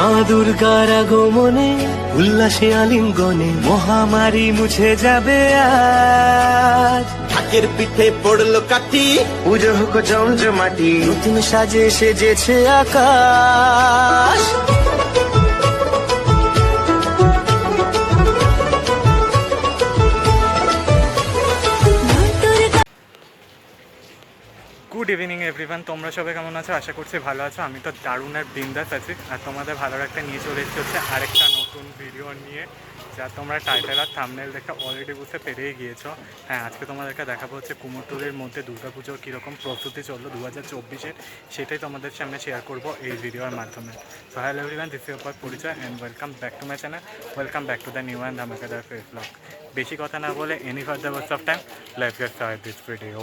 মা দুর্গার আগমনে উল্লাসে আলিঙ্গনে মহামারী মুছে যাবে আজ। ঢাকের পিঠে পড়লো কাঠি, পুজো হোক জমজমাটি, নতুন সাজে সেজেছে আকাশ। গুড ইভিনিং এভরিওয়ান, তোমরা সবাই কেমন আছো? আশা করছি ভালো আছো। আমি তো দারুণ আর বিন্দাস আছি, আর তোমাদের ভালো একটা নিয়ে চলে এসেছি হচ্ছে আরেকটা নতুন ভিডিও নিয়ে, যা তোমরা টাইটেল আর থাম্বনেল দেখে অলরেডি বুঝতে পেরেই গিয়েছো। হ্যাঁ, আজকে তোমাদেরকে দেখাবো হচ্ছে কুমোরটুলির মধ্যে দুর্গাপুজোর কীরকম প্রস্তুতি চললো 2024-এর, সেটাই তোমাদের সামনে শেয়ার করবো এই ভিডিওর মাধ্যমে। So hello everyone, this is your পরিচয় and welcome back to my channel, welcome back to the new and ধামাকাদার ফেস ব্লগ। বেশি কথা না বলে any further waste of time, let's get start this video.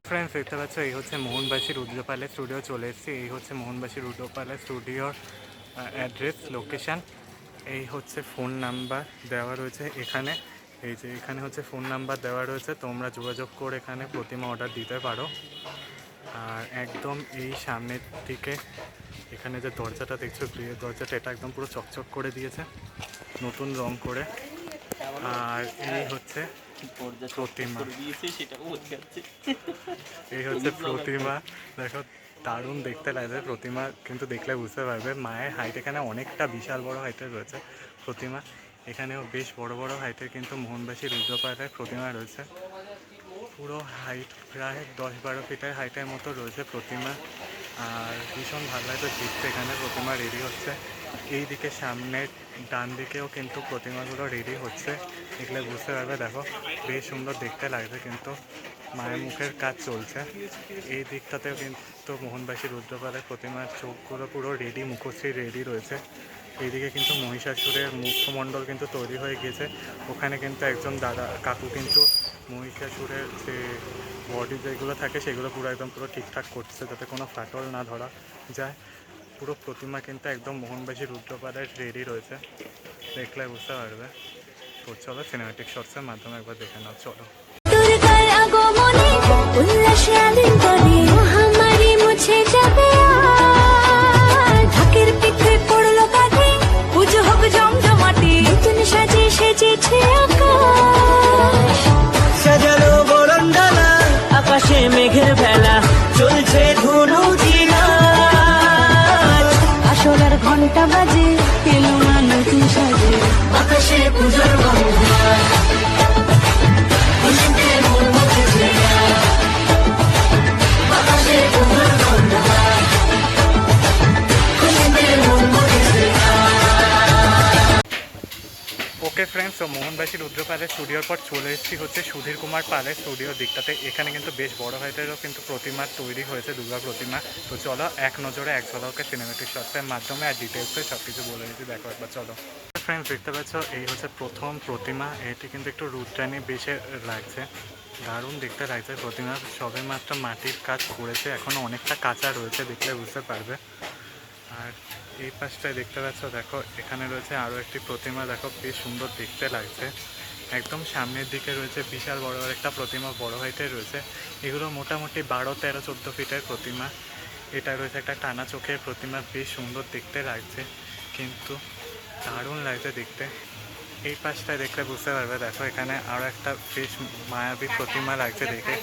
Friends, দেখতে পাচ্ছ এই হচ্ছে মোহনবাসী রুদ্র প্যালেস স্টুডিও চলে এসেছি। এই হচ্ছে মোহনবাসী রুদ্র প্যালেস স্টুডিওর অ্যাড্রেস, লোকেশান। এই হচ্ছে ফোন নাম্বার দেওয়া রয়েছে এখানে। এই যে এখানে হচ্ছে ফোন নাম্বার দেওয়া রয়েছে, তোমরা যোগাযোগ করে এখানে প্রতিমা অর্ডার দিতে পারো। আর একদম এই সামনের দিকে এখানে যে দরজাটা দেখছো, গৃহের দরজাটা, এটা একদম পুরো চকচক করে দিয়েছে নতুন রং করে। আর এই হচ্ছে প্রতিমা, এই হচ্ছে প্রতিমা। দেখো দারুণ দেখতে লাগছে প্রতিমা, কিন্তু দেখলে বুঝতে পারবে মায়ের হাইট এখানে অনেকটা বিশাল বড় হাইটের রয়েছে প্রতিমা। এখানেও বেশ বড় বড় হাইটের কিন্তু মোহনবাসী রুদ্রপালের প্রতিমা রয়েছে। পুরো হাইট প্রায় 10-12 ফিটের হাইটের মতো রয়েছে প্রতিমা। আর ভীষণ ভালো লাগছে দেখতে, এখানে প্রতিমা রেডি হচ্ছে। এই দিকে সামনের ডান দিকেও কিন্তু প্রতিমাগুলো রেডি হচ্ছে, দেখলে বুঝতে পারবে। দেখো বেশ সুন্দর দেখতে লাগছে, কিন্তু মায়ের মুখের কাজ চলছে। এই দিকটাতেও কিন্তু মোহনবাসী রুদ্রপালের প্রতিমার চোখগুলো পুরো রেডি, মুখশ্রী রেডি রয়েছে। এইদিকে কিন্তু মহিষাসুরের মুখমণ্ডল কিন্তু তৈরি হয়ে গিয়েছে। ওখানে কিন্তু একজন দাদা কাকু কিন্তু মহিষাসুরের যে বডি যেগুলো থাকে সেগুলো পুরো একদম পুরো ঠিকঠাক করছে, যাতে কোনো ফাটল না ধরা যায়। পুরো প্রতিমা কিন্তু একদম মোহনবাসী রুদ্রপালের রেডি রয়েছে, দেখলে বুঝতে পারবে। তো চলো সিনেমাটিক শর্টসের মাধ্যমে একবার দেখে নাও, চলো। উল্লাসে আলিঙ্গনে মহামারী মুছে যাবে আজ। ঢাকের পিঠে পড়লো কাঠি, পুজো হোক জমজমাটি, নতুন সাজে সেজেছে আকাশ। সাজানো বরণডালা, আকাশে মেঘের ভেলা, চলছে ধুনু জিনা। আসলার ঘন্টা বাজে, এলো মা নতুন সাজে, আকাশে পুজোর গন্ধ। ওকে ফ্রেন্ডস, তো মোহনবাসী রুদ্র প্যালেস স্টুডিওর পর চলে এসেছি হচ্ছে সুধীর কুমার পালের স্টুডিওর দিকটাতে। এখানে কিন্তু বেশ বড় হাইটেরও কিন্তু প্রতিমা তৈরি হয়েছে, দুর্গা প্রতিমা। তো চলো এক নজরে এক ঝলকে সিনেমেটিক শর্টসের মাধ্যমে আর ডিটেলসে সব কিছু বলে দিচ্ছি, দেখো একবার চলো। ফ্রেন্ডস, দেখতে পাচ্ছ এই হচ্ছে প্রথম প্রতিমা। এটি কিন্তু একটু রুদ্রানি বেশি লাগছে, দারুণ দেখতে লাগছে। প্রতিমা সবে মাত্র মাটির কাজ করেছে, এখনও অনেকটা কাঁচা রয়েছে, দেখলে বুঝতে পারবে। আর এই পাশটায় দেখতে পাচ্ছ, দেখো এখানে রয়েছে আরও একটি প্রতিমা, দেখো বেশ সুন্দর দেখতে লাগছে। একদম সামনের দিকে রয়েছে বিশাল বড় একটা প্রতিমা, বড় হাইটের রয়েছে। এগুলো মোটামুটি 12, 13, 14 ফিটের প্রতিমা। এটা রয়েছে একটা টানা চোখের প্রতিমা, বেশ সুন্দর দেখতে লাগছে, কিন্তু দারুণ লাগছে দেখতে। এই পাশটায় দেখলে বুঝতে পারবে, দেখো এখানে আরও একটা বেশ মায়াবী প্রতিমা লাগছে দেখে,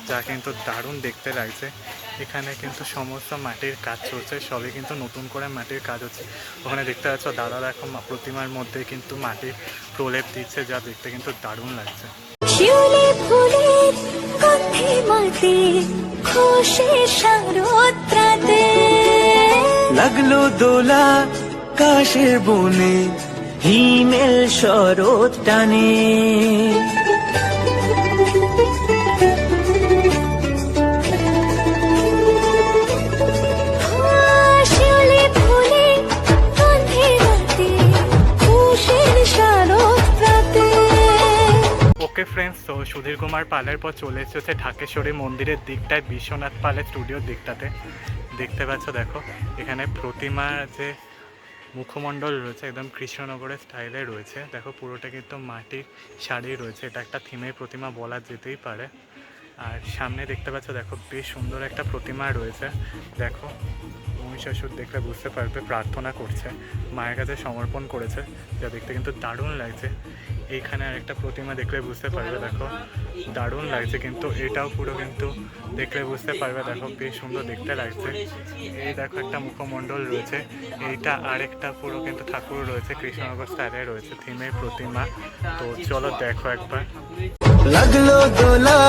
যা কিন্তু দারুণ দেখতে লাগছে। এখানে কিন্তু সমস্ত মাটির কাজ চলছে, সবই কিন্তু নতুন করে মাটির কাজ হচ্ছে। ওখানে দেখতে পাচ্ছ দাদা, দেখো প্রতিমার মধ্যে কিন্তু মাটির প্রলেপ দিচ্ছে, যা দেখতে কিন্তু দারুণ লাগছে। শিউলি ফুলের গন্ধে মাতে, খুশির শারদরাতে, লাগলো দোলা কাশের বনে, হিমেল শরৎ টানে। শিউলি ফুলের গন্ধে মাতে, খুশির শারদরাতে। ওকে ফ্রেন্ডস, তো সুধীর কুমার পালের পর চলে এসেছে ঢাকেশ্বরী মন্দিরের দিকটায়, বিশ্বনাথ পালের স্টুডিওর দিকটাতে। দেখতে পাচ্ছ, দেখো এখানে প্রতিমার যে মুখমণ্ডল রয়েছে একদম কৃষ্ণনগরের স্টাইলে রয়েছে। দেখো পুরোটা কিন্তু মাটির শাড়ি রয়েছে, এটা একটা থিমের প্রতিমা বলা যেতেই পারে। আর সামনে দেখতে পাচ্ছ দেখো বেশ সুন্দর একটা প্রতিমা রয়েছে। দেখো মহিষাসুর দেখলে বুঝতে পারবে প্রার্থনা করছে, মায়ের কাছে সমর্পণ করেছে, যা দেখতে কিন্তু দারুণ লাগছে। এইখানে আরেকটা প্রতিমা দেখলে বুঝতে পারবে, দেখো দারুণ লাগছে, কিন্তু এটাও পুরো কিন্তু দেখলে বুঝতে পারবে দেখো বেশ সুন্দর দেখতে লাগছে। এই দেখো একটা মুখমণ্ডল রয়েছে, এইটা আরেকটা পুরো কিন্তু ঠাকুর রয়েছে, কৃষ্ণনগর স্টাইলে রয়েছে থিমের প্রতিমা। তো চলো দেখো একবার। লাগলো দোলা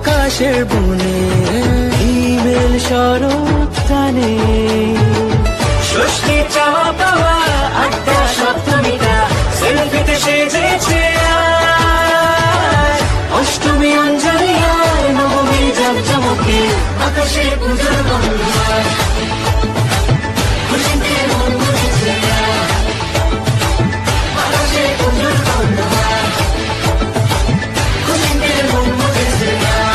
কাশের বনে, হিমেল শরৎ টানে, ষষ্ঠী চাওয়া পাওয়া আড্ডা সপ্তমীটা সেলফিতে সেজেছে আজ। অষ্টমী অঞ্জলি আর নবমী জাঁকজমকে আকাশে পুজোর বন্ধুয়ার, খুশিতে মন মুছেছে আজ। আকাশে পুজোর বন্ধুয়ার, খুশিতে মন মুছেছে আজ।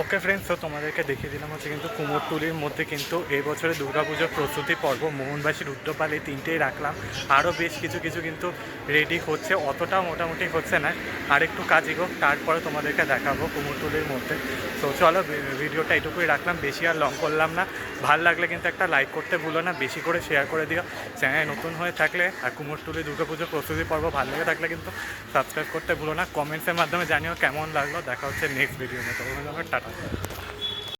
ওকে ফ্রেন্ডস, তো তোমাদেরকে দেখিয়ে দিলাম হচ্ছে কিন্তু কুমোরটুলির মধ্যে কিন্তু এই বছরে দুর্গাপুজোর প্রস্তুতি পর্ব মোহনবাসী রুদ্রপাল এই তিনটেই রাখলাম। আরও বেশ কিছু কিছু কিন্তু রেডি হচ্ছে, অতটাও মোটামুটি হচ্ছে না, আর একটু কাজ এগোক তারপরে তোমাদেরকে দেখাবো কুমোরটুলির মধ্যে। তো চলো ভিডিওটা এটুকুই রাখলাম, বেশি আর লং করলাম না। ভাল লাগলে কিন্তু একটা লাইক করতে ভুলো না, বেশি করে শেয়ার করে দিও চ্যানেল নতুন হয়ে থাকলে। আর কুমোরটুলি দুর্গাপুজোর প্রস্তুতি পর্ব ভালো লেগে থাকলে কিন্তু সাবস্ক্রাইব করতে ভুলো না। কমেন্টসের মাধ্যমে জানিও কেমন লাগলো। দেখা হচ্ছে নেক্সট ভিডিওতে, তখন আমার টাটা।